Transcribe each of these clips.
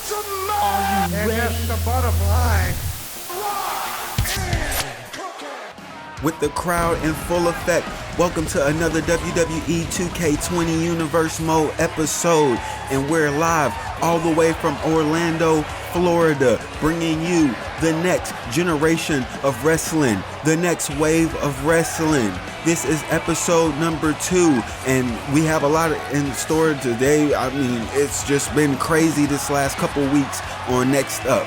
Are you ready? That's the bottom line. With the crowd in full effect, welcome to another WWE2K20 Universe Mode episode, and we're live all the way from Orlando, Florida, bringing you the next generation of wrestling, the next wave of wrestling. This is episode number 2, and we have a lot in store today. I mean, it's just been crazy this last couple weeks on Next Up.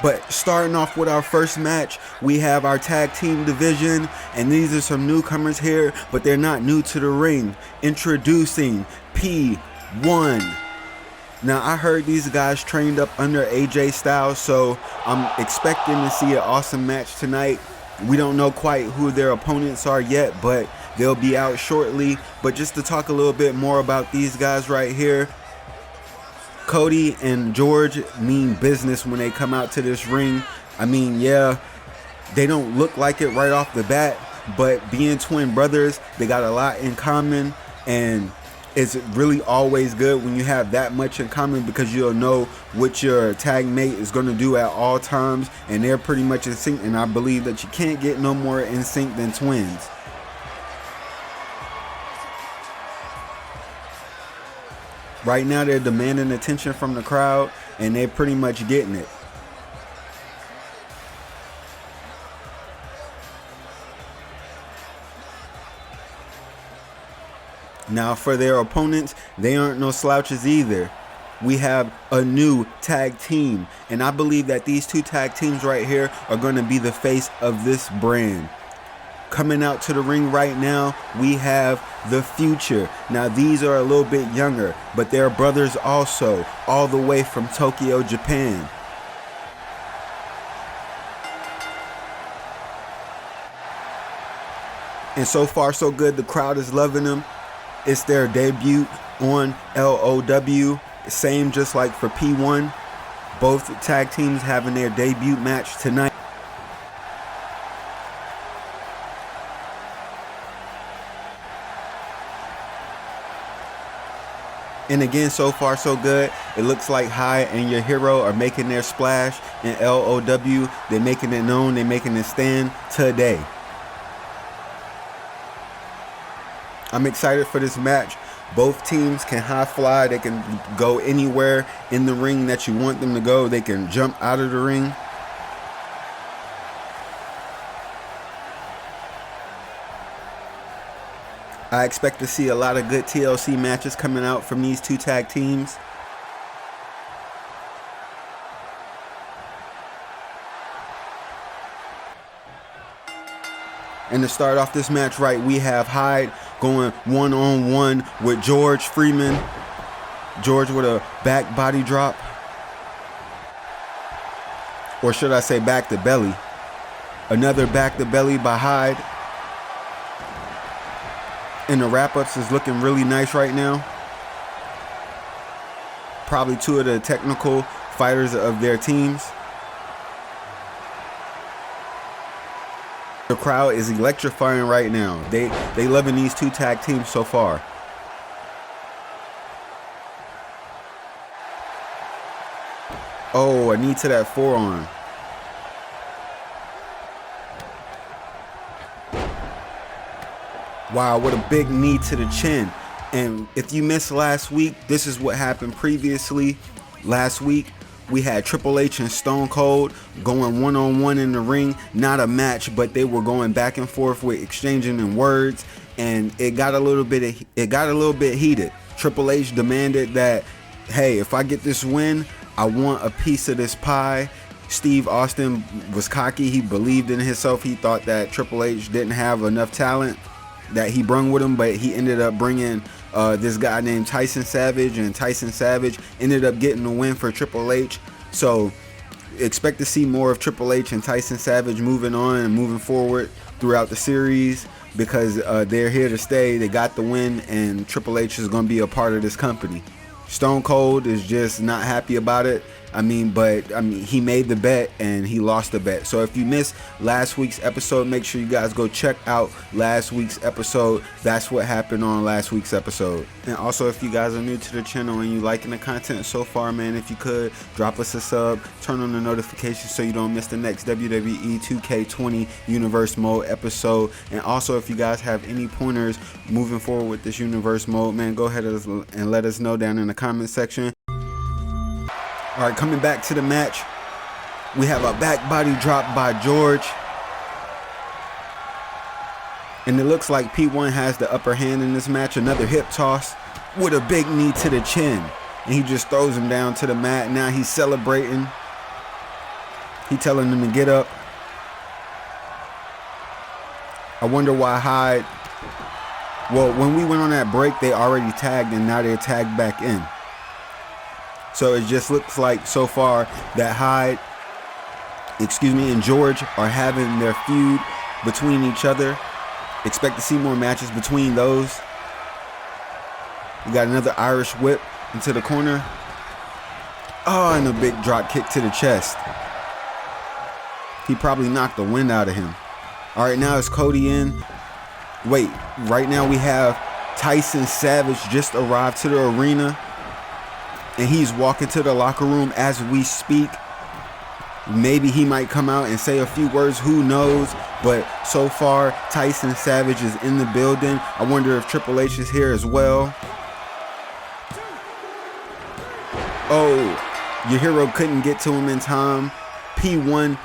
But starting off with our first match, we have our tag team division, and these are some newcomers here, but they're not new to the ring. Introducing P1. Now, I heard these guys trained up under AJ Styles, so I'm expecting to see an awesome match tonight. We don't know quite who their opponents are yet, but they'll be out shortly. But just to talk a little bit more about these guys right here, Cody and George mean business when they come out to this ring. I mean, yeah, they don't look like it right off the bat, but being twin brothers, they got a lot in common, and it's really always good when you have that much in common, because you'll know what your tag mate is going to do at all times, and they're pretty much in sync, and I believe that you can't get no more in sync than twins. Right now, they're demanding attention from the crowd, and they're pretty much getting it. Now, for their opponents, they aren't no slouches either. We have a new tag team, and I believe that these two tag teams right here are going to be the face of this brand. Coming out to the ring right now, we have the Future. Now, these are a little bit younger, but they're brothers also, all the way from Tokyo, Japan. And so far, so good. The crowd is loving them. It's their debut on LOW. Same just like for P1. Both tag teams having their debut match tonight. And again, so far so good. It looks like High and your hero are making their splash in LOW. They're making it known. They're making it stand today. I'm excited for this match. Both teams can high fly. They can go anywhere in the ring that you want them to go. They can jump out of the ring. I expect to see a lot of good TLC matches coming out from these two tag teams. And to start off this match right, we have Hyde going one-on-one with George Freeman. George with a back body drop. Or should I say back to belly. Another back to belly by Hyde. And the wrap-ups is looking really nice right now. Probably two of the technical fighters of their teams. The crowd is electrifying right now. They loving these two tag teams so far. Oh, a knee to that forearm. Wow, what a big knee to the chin. And if you missed last week, this is what happened previously. Last week, we had Triple H and Stone Cold going one-on-one in the ring. Not a match, but they were going back and forth with exchanging in words, and it got a little bit heated. Triple H demanded that, hey, if I get this win, I want a piece of this pie. Steve Austin was cocky. He believed in himself. He thought that Triple H didn't have enough talent that he brung with him, but he ended up bringing this guy named Tyson Savage, and Tyson Savage ended up getting the win for Triple H. So expect to see more of Triple H and Tyson Savage moving on and moving forward throughout the series, because they're here to stay. They got the win, and Triple H is going to be a part of this company. Stone Cold is just not happy about it, But he made the bet and he lost the bet. So if you missed last week's episode, make sure you guys go check out last week's episode. That's what happened on last week's episode. And also, if you guys are new to the channel and you liking the content so far, man, if you could drop us a sub, turn on the notifications so you don't miss the next WWE 2K20 Universe Mode episode. And also, if you guys have any pointers moving forward with this Universe Mode, man, go ahead and let us know down in the comment section. All right, coming back to the match, we have a back body drop by George. And it looks like P1 has the upper hand in this match. Another hip toss with a big knee to the chin. And he just throws him down to the mat. Now he's celebrating. He telling him to get up. I wonder why Hyde... Well, when we went on that break, they already tagged and now they're tagged back in. So it just looks like so far that Hyde, and George are having their feud between each other. Expect to see more matches between those. We got another Irish whip into the corner. Oh, and a big drop kick to the chest. He probably knocked the wind out of him. All right, now it's Cody in. Wait, right now we have Tyson Savage just arrived to the arena. And he's walking to the locker room as we speak. Maybe he might come out and say a few words, who knows? But so far, Tyson Savage is in the building. I wonder if Triple H is here as well. Oh, your hero couldn't get to him in time. P1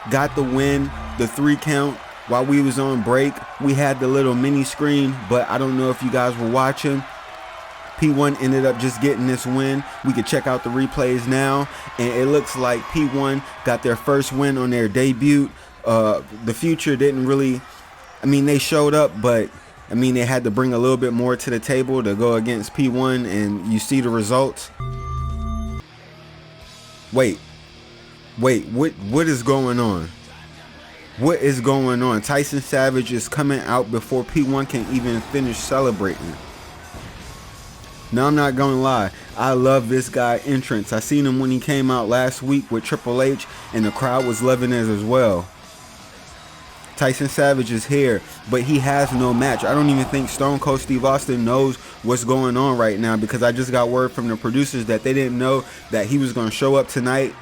got the win, the 3 count. While we was on break, we had the little mini screen, but I don't know if you guys were watching. P1 ended up just getting this win. We could check out the replays now, and it looks like P1 got their first win on their debut. The Future didn't really, they showed up, but they had to bring a little bit more to the table to go against P1, and you see the results. Wait, what is going on? What is going on? Tyson Savage is coming out before P1 can even finish celebrating. Now, I'm not gonna lie, I love this guy entrance. I seen him when he came out last week with Triple H, and the crowd was loving it as well. Tyson Savage is here, but he has no match. I don't even think Stone Cold Steve Austin knows what's going on right now, because I just got word from the producers that they didn't know that he was gonna show up tonight.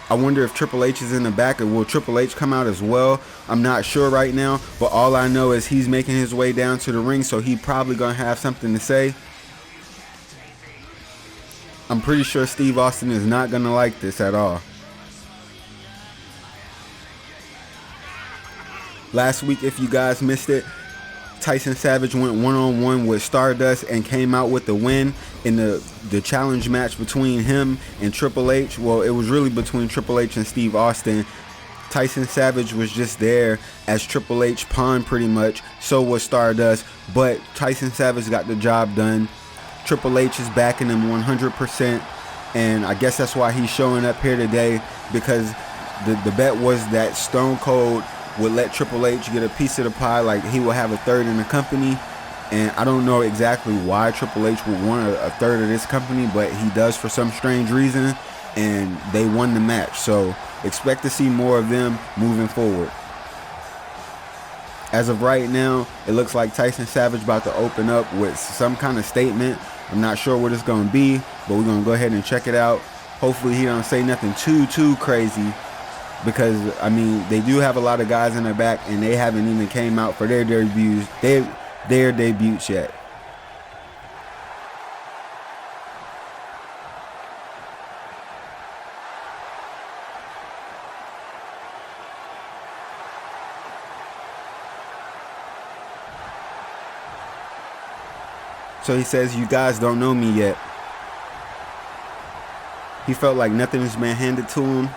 I wonder if Triple H is in the back, or will Triple H come out as well? I'm not sure right now, but all I know is he's making his way down to the ring, so he's probably gonna have something to say. I'm pretty sure Steve Austin is not going to like this at all. Last week, if you guys missed it, Tyson Savage went one-on-one with Stardust and came out with the win in the challenge match between him and Triple H. Well, it was really between Triple H and Steve Austin. Tyson Savage was just there as Triple H pawn pretty much. So was Stardust, but Tyson Savage got the job done. Triple H is backing him 100%, and I guess that's why he's showing up here today, because the bet was that Stone Cold would let Triple H get a piece of the pie, like he will have a third in the company. And I don't know exactly why Triple H would want a third of this company, but he does for some strange reason, and they won the match. So expect to see more of them moving forward. As of right now, it looks like Tyson Savage about to open up with some kind of statement. I'm not sure what it's going to be, but we're going to go ahead and check it out. Hopefully he don't say nothing too crazy, because, they do have a lot of guys in the back, and they haven't even came out for their debuts, their debuts yet. So he says, you guys don't know me yet. He felt like nothing has been handed to him.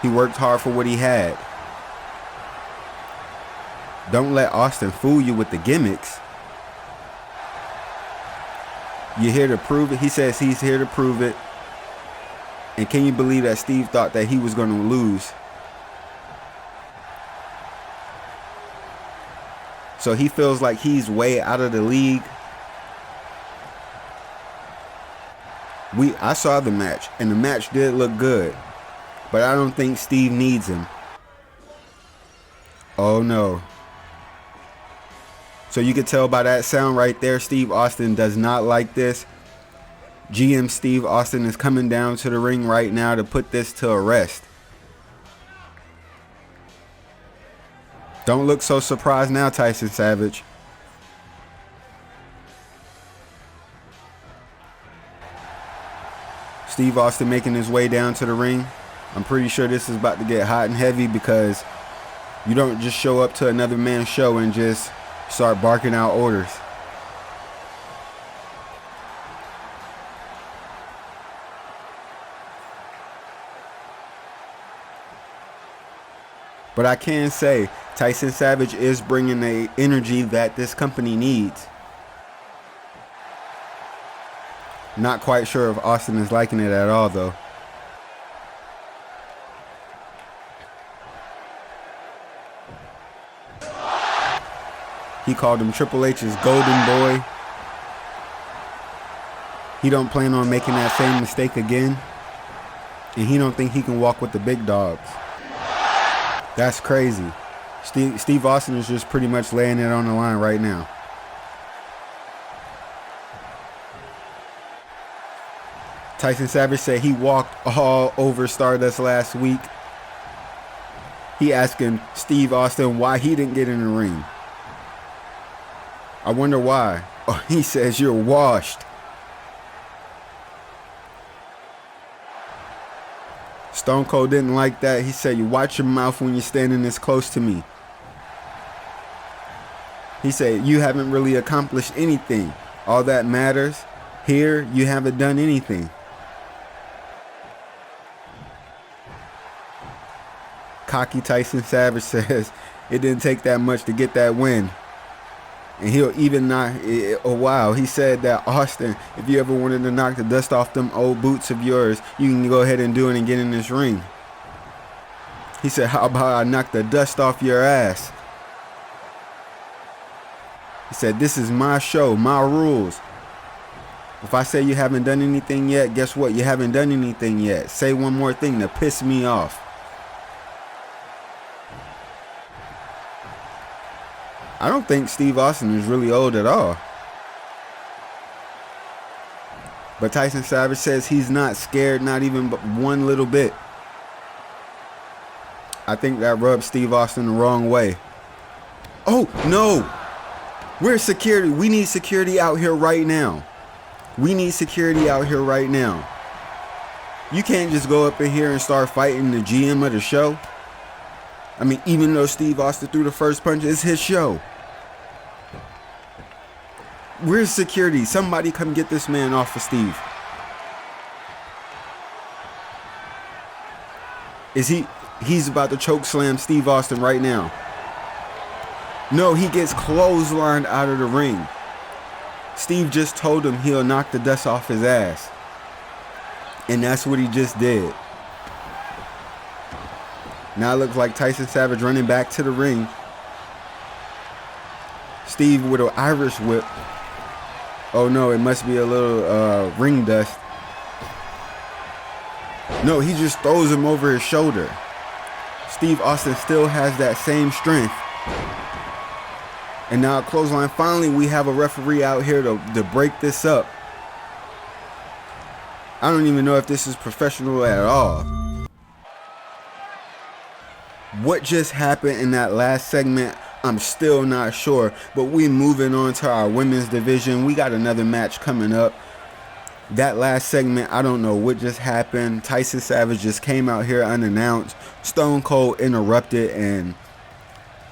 He worked hard for what he had. Don't let Austin fool you with the gimmicks. You're here to prove it. He says he's here to prove it. And can you believe that Steve thought that he was going to lose? So he feels like he's way out of the league. I saw the match, and the match did look good, but I don't think Steve needs him. Oh no. So you can tell by that sound right there, Steve Austin does not like this. GM Steve Austin is coming down to the ring right now to put this to a rest. Don't look so surprised now, Tyson Savage. Steve Austin making his way down to the ring. I'm pretty sure this is about to get hot and heavy, because you don't just show up to another man's show and just start barking out orders. But I can say Tyson Savage is bringing the energy that this company needs. Not quite sure if Austin is liking it at all, though. He called him Triple H's golden boy. He don't plan on making that same mistake again. And he don't think he can walk with the big dogs. That's crazy. Steve Austin is just pretty much laying it on the line right now. Tyson Savage said he walked all over Stardust last week. He asking Steve Austin why he didn't get in the ring. I wonder why. Oh, he says you're washed. Stone Cold didn't like that. He said, you watch your mouth when you're standing this close to me. He said, you haven't really accomplished anything. All that matters, here, you haven't done anything. Cocky Tyson Savage says, it didn't take that much to get that win. And he'll even knock, oh wow, he said that, Austin, if you ever wanted to knock the dust off them old boots of yours, you can go ahead and do it and get in this ring. He said, how about I knock the dust off your ass? He said, this is my show, my rules. If I say you haven't done anything yet, guess what? You haven't done anything yet. Say one more thing to piss me off. I don't think Steve Austin is really old at all. But Tyson Savage says he's not scared, not even one little bit. I think that rubs Steve Austin the wrong way. Oh, no. Where's security? We need security out here right now. We need security out here right now. You can't just go up in here and start fighting the GM of the show. I mean, even though Steve Austin threw the first punch, it's his show. Where's security? Somebody come get this man off of Steve. He's about to choke slam Steve Austin right now. No, he gets clotheslined out of the ring. Steve just told him he'll knock the dust off his ass. And that's what he just did. Now it looks like Tyson Savage running back to the ring. Steve with an Irish whip. Oh no, it must be a little ring dust. No, he just throws him over his shoulder. Steve Austin still has that same strength. And now clothesline. Finally, we have a referee out here to break this up. I don't even know if this is professional at all. What just happened in that last segment, I'm still not sure. But we moving on to our women's division. We got another match coming up. That last segment, I don't know what just happened. Tyson Savage just came out here unannounced. Stone Cold interrupted, and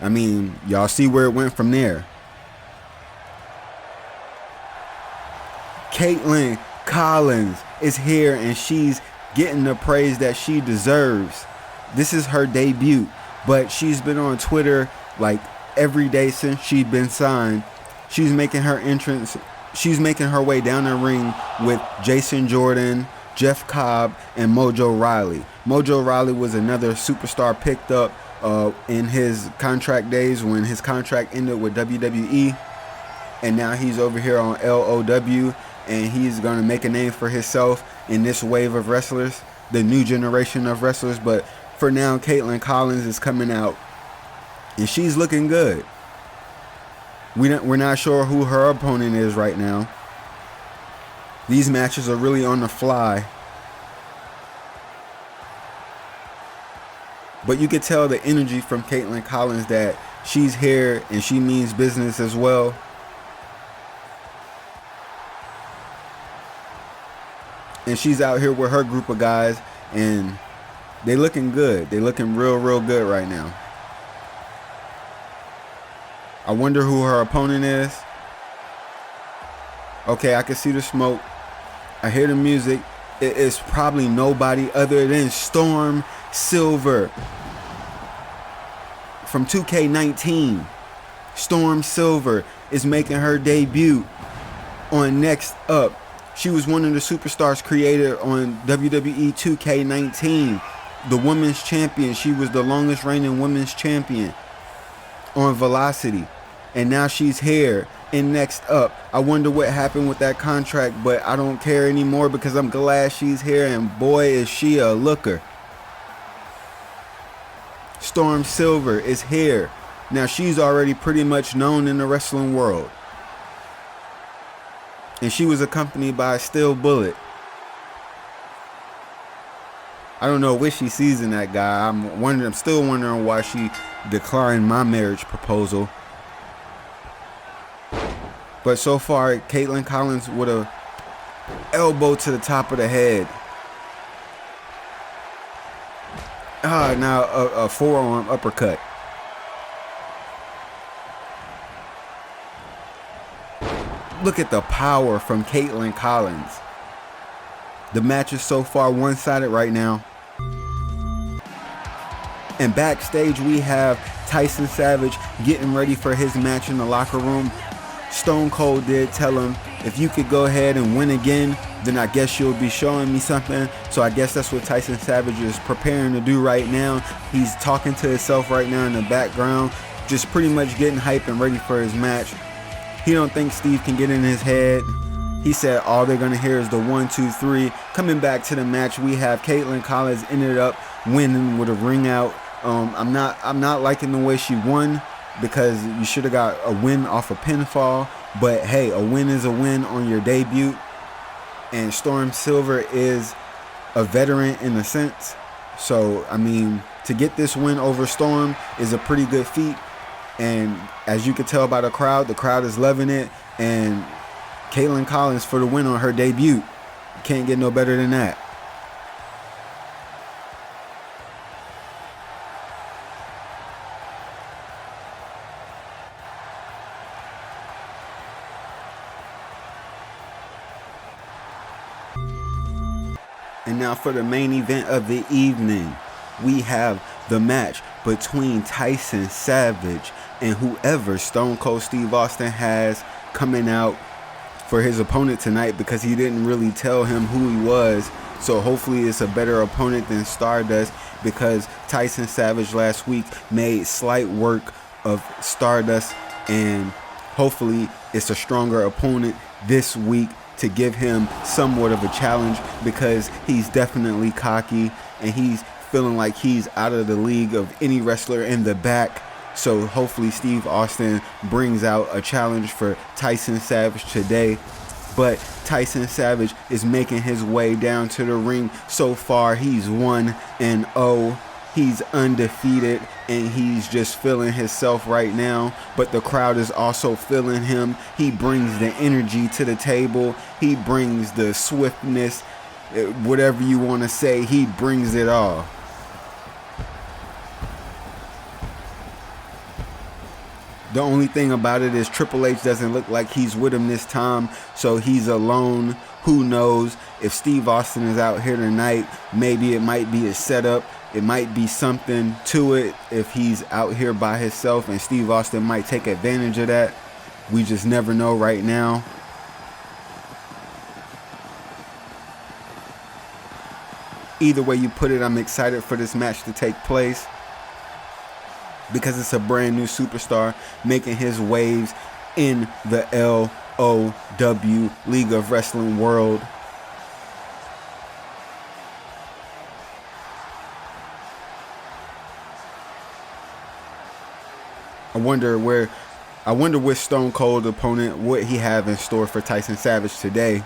I mean, y'all see where it went from there. Caitlin Collins is here, and she's getting the praise that she deserves. This is her debut, but she's been on Twitter like every day since she's been signed. She's making her entrance. She's making her way down the ring with Jason Jordan, Jeff Cobb, and Mojo Rawley. Mojo Rawley was another superstar picked up in his contract days when his contract ended with WWE. And now he's over here on LOW. and he's going to make a name for himself in this wave of wrestlers, the new generation of wrestlers. But for now, Caitlin Collins is coming out, and she's looking good. We're not sure who her opponent is right now. These matches are really on the fly. But you could tell the energy from Caitlin Collins that she's here and she means business as well. And she's out here with her group of guys, and they looking good. They looking real good right now. I wonder who her opponent is. Okay, I can see the smoke. I hear the music. It is probably nobody other than Storm Silver from 2K19. Storm Silver is making her debut on Next Up. She was one of the superstars created on WWE2K19. The women's champion. She was the longest reigning women's champion on Velocity. And now she's here in Next Up. I wonder what happened with that contract, but I don't care anymore because I'm glad she's here, and boy is she a looker. Storm Silver is here. Now she's already pretty much known in the wrestling world. And she was accompanied by Steel Bullet. I don't know what she sees in that guy. I'm still wondering why she declined my marriage proposal. But so far, Caitlin Collins with a elbow to the top of the head. Now a forearm uppercut. Look at the power from Caitlin Collins. The match is so far one-sided right now. And backstage we have Tyson Savage getting ready for his match in the locker room. Stone Cold did tell him, if you could go ahead and win again, then I guess you'll be showing me something. So I guess that's what Tyson Savage is preparing to do right now. He's talking to himself right now in the background, just pretty much getting hype and ready for his match. He don't think Steve can get in his head. He said all they're gonna hear is the 1, 2, 3. Coming back to the match, we have Caitlin Collins ended up winning with a ring out. I'm not liking the way she won, because you should have got a win off a pinfall. But hey, a win is a win on your debut. And Storm Silver is a veteran in a sense. So, I mean, to get this win over Storm is a pretty good feat. And as you can tell by the crowd is loving it. And Caitlin Collins for the win on her debut. Can't get no better than that. And now for the main event of the evening, we have the match between Tyson Savage and whoever Stone Cold Steve Austin has coming out for his opponent tonight, because he didn't really tell him who he was. So hopefully it's a better opponent than Stardust, because Tyson Savage last week made slight work of Stardust, and hopefully it's a stronger opponent this week to give him somewhat of a challenge, because he's definitely cocky and he's feeling like he's out of the league of any wrestler in the back. So hopefully Steve Austin brings out a challenge for Tyson Savage today. But Tyson Savage is making his way down to the ring. So far he's 1-0. He's undefeated, and he's just feeling himself right now. But the crowd is also feeling him. He brings the energy to the table. He brings the swiftness, whatever you want to say. He brings it all. The only thing about it is Triple H doesn't look like he's with him this time, so he's alone. Who knows? If Steve Austin is out here tonight, maybe it might be a setup. It might be something to it if he's out here by himself, and Steve Austin might take advantage of that. We just never know right now. Either way you put it, I'm excited for this match to take place, because it's a brand new superstar making his waves in the League of Wrestling World. I wonder what Stone Cold opponent would he have in store for Tyson Savage today.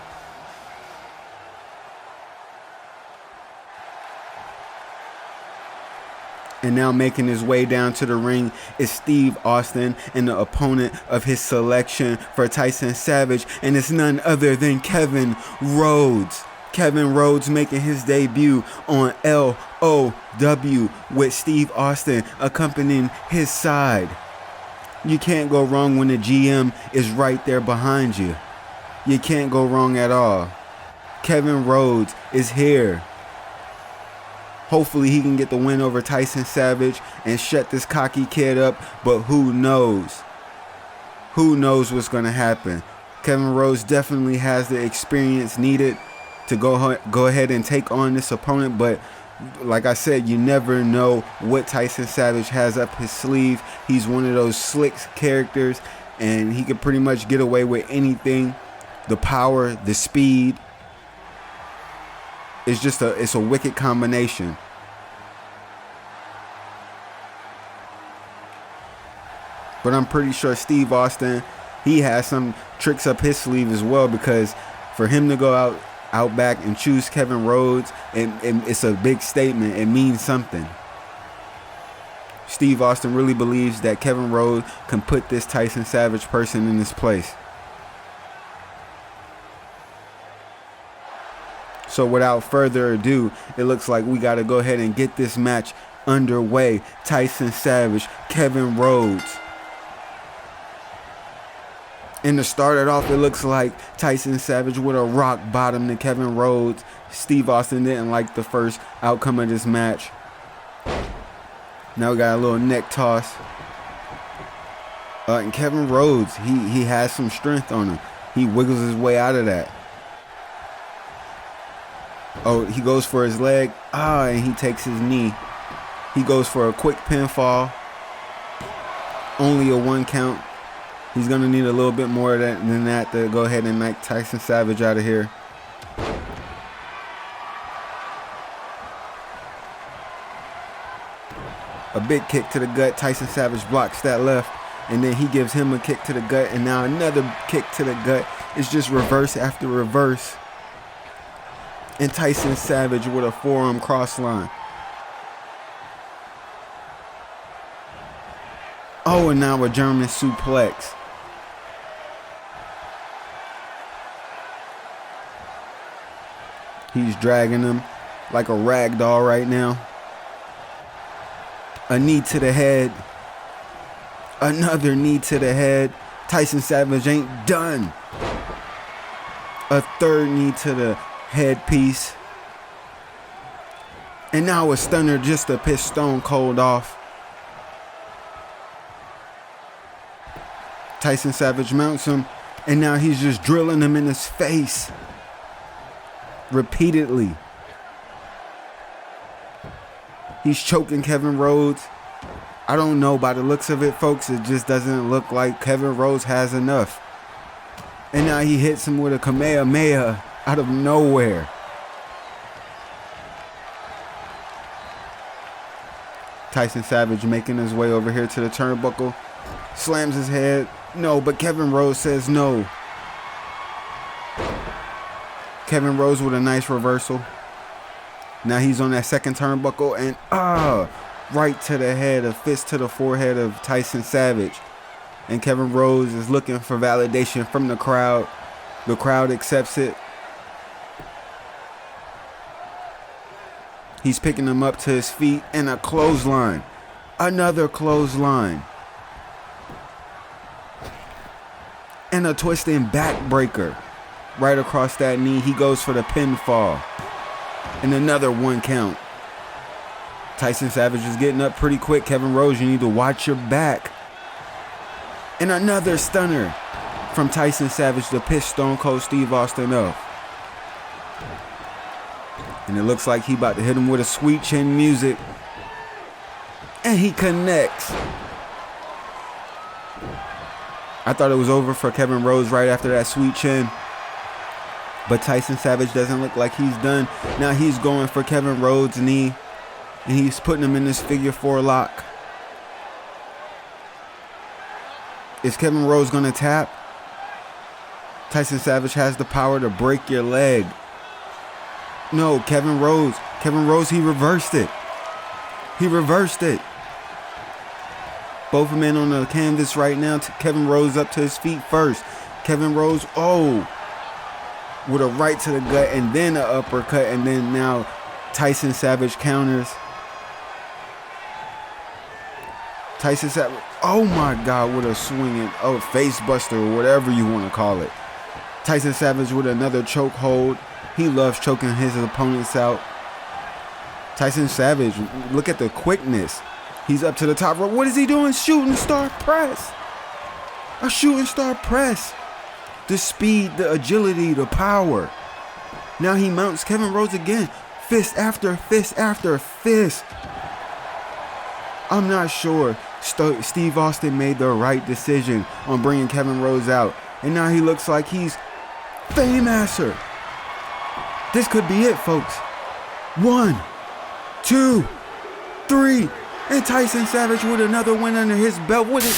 And now making his way down to the ring is Steve Austin, and the opponent of his selection for Tyson Savage, and it's none other than Kevin Rhodes. Kevin Rhodes making his debut on LOW with Steve Austin accompanying his side. You can't go wrong when the GM is right there behind you. You can't go wrong at all. Kevin Rhodes is here. Hopefully he can get the win over Tyson Savage and shut this cocky kid up, but who knows? Who knows what's going to happen? Kevin Rhodes definitely has the experience needed to go ahead and take on this opponent, but like I said, you never know what Tyson Savage has up his sleeve. He's one of those slick characters, and he can pretty much get away with anything. The power, the speed. It's a wicked combination. But I'm pretty sure Steve Austin, he has some tricks up his sleeve as well, because for him to go out back and choose Kevin Rhodes, it's a big statement. It means something. Steve Austin really believes that Kevin Rhodes can put this Tyson Savage person in his place. So without further ado, it looks like we got to go ahead and get this match underway. Tyson Savage, Kevin Rhodes. And to start it off, it looks like Tyson Savage with a rock bottom to Kevin Rhodes. Steve Austin didn't like the first outcome of this match. Now we got a little neck toss. And Kevin Rhodes, he has some strength on him. He wiggles his way out of that. Oh, he goes for his leg. And he takes his knee. He goes for a quick pinfall. Only a 1 count. He's going to need a little bit more than that to go ahead and knock Tyson Savage out of here. A big kick to the gut. Tyson Savage blocks that left. And then he gives him a kick to the gut. And now another kick to the gut. It's just reverse after reverse. And Tyson Savage with a forearm cross line. Oh, and now a German suplex. He's dragging him like a rag doll right now. A knee to the head. Another knee to the head. Tyson Savage ain't done. A third knee to the headpiece. And now a stunner just to piss Stone Cold off. Tyson Savage mounts him, and now he's just drilling him in his face repeatedly. He's choking Kevin Rhodes. I don't know, by the looks of it, folks, it just doesn't look like Kevin Rhodes has enough. And now he hits him with a Kamehameha out of nowhere. Tyson Savage making his way over here to the turnbuckle. Slams his head. No, but Kevin Rhodes says no. Kevin Rhodes with a nice reversal. Now he's on that second turnbuckle, and right to the head, a fist to the forehead of Tyson Savage. And Kevin Rhodes is looking for validation from the crowd. The crowd accepts it. He's picking him up to his feet, and a clothesline. Another clothesline. And a twisting backbreaker. Right across that knee, he goes for the pinfall. And another 1 count. Tyson Savage is getting up pretty quick. Kevin Rhodes, you need to watch your back. And another stunner from Tyson Savage to piss Stone Cold Steve Austin off. And it looks like he about to hit him with a sweet chin music. And he connects. I thought it was over for Kevin Rhodes right after that sweet chin. But Tyson Savage doesn't look like he's done. Now he's going for Kevin Rhodes' knee. And he's putting him in this figure 4 lock. Is Kevin Rhodes going to tap? Tyson Savage has the power to break your leg. No, Kevin Rhodes, he reversed it. He reversed it. Both men on the canvas right now. Kevin Rhodes up to his feet first. Kevin Rhodes, with a right to the gut and then an uppercut. And then now Tyson Savage counters. Tyson Savage, oh my God, with a swinging, face buster or whatever you want to call it. Tyson Savage with another choke hold. He loves choking his opponents out. Tyson Savage, look at the quickness. He's up to the top rope. What is he doing? Shooting star press. A shooting star press. The speed, the agility, the power. Now he mounts Kevin Rhodes again. Fist after fist after fist. I'm not sure Steve Austin made the right decision on bringing Kevin Rhodes out. And now he looks like he's Fameasser. This could be it, folks. 1, 2, 3. And Tyson Savage with another win under his belt. What is